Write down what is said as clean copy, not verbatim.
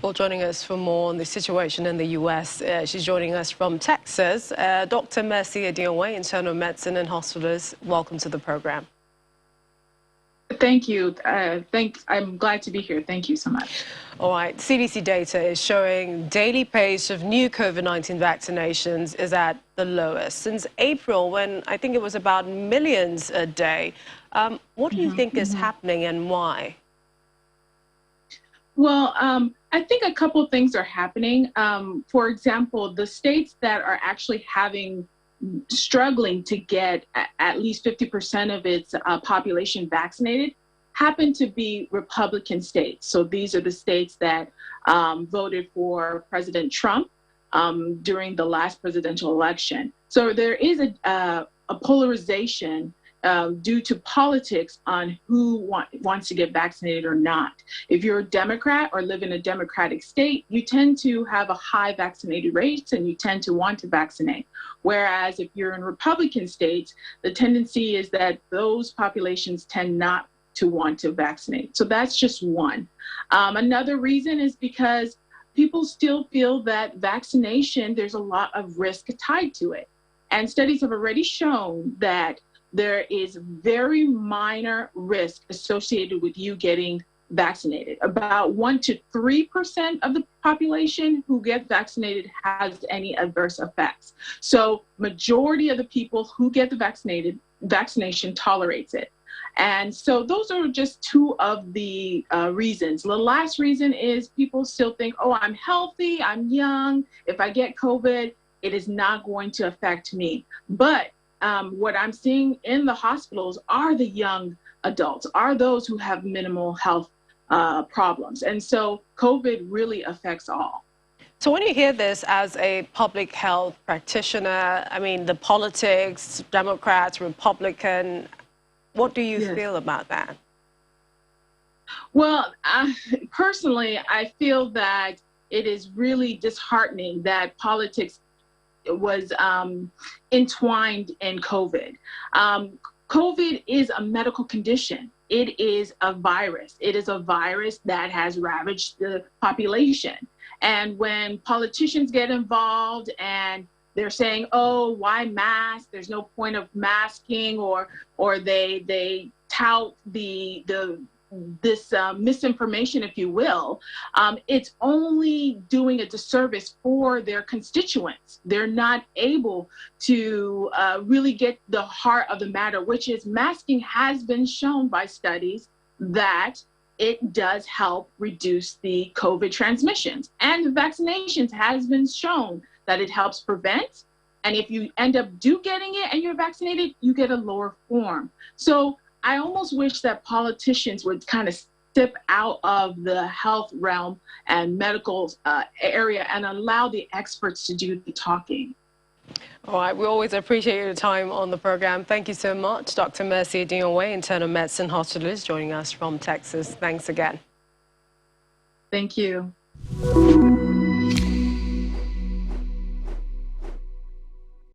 Well, joining us for more on the situation in the U.S., she's joining us from Texas. Dr. Mercy Adionwe, internal medicine and hospitalist. Welcome to the program. Thank you. I'm glad to be here. Thank you so much. All right. CDC data is showing daily pace of new COVID-19 vaccinations is at the lowest since April, when I think it was about millions a day. What do you think is happening and why? Well, I think a couple of things are happening. For example, the states that are actually struggling to get at least 50% of its population vaccinated happen to be Republican states. So these are the states that voted for President Trump during the last presidential election. So there is a polarization due to politics on who wants to get vaccinated or not. If you're a Democrat or live in a Democratic state, you tend to have a high vaccinated rates and you tend to want to vaccinate. Whereas if you're in Republican states, the tendency is that those populations tend not to want to vaccinate. So that's just one. Another reason is because people still feel that vaccination, there's a lot of risk tied to it. And studies have already shown that there is very minor risk associated with you getting vaccinated. About 1 to 3% of the population who get vaccinated has any adverse effects. So majority of the people who get the vaccination tolerates it. And so those are just two of the reasons. The last reason is people still think, oh, I'm healthy, I'm young. If I get COVID, it is not going to affect me. But what I'm seeing in the hospitals are the young adults, are those who have minimal health problems. And so COVID really affects all. So when you hear this as a public health practitioner, I mean, the politics, Democrats, Republican, what do you feel about that? Well, personally, I feel that it is really disheartening that politics was entwined in COVID. COVID is a medical condition. It is a virus. It is a virus that has ravaged the population. And when politicians get involved and they're saying, oh, why mask? There's no point of masking, or they tout this misinformation, if you will, it's only doing a disservice for their constituents. They're not able to really get the heart of the matter, which is masking has been shown by studies that it does help reduce the COVID transmissions. And the vaccinations has been shown that it helps prevent. And if you end up getting it and you're vaccinated, you get a lower form. So I almost wish that politicians would kind of step out of the health realm and medical area and allow the experts to do the talking. All right, we always appreciate your time on the program. Thank you so much. Dr. Mercy Adionwe, internal medicine hospitalist, joining us from Texas. Thanks again. Thank you.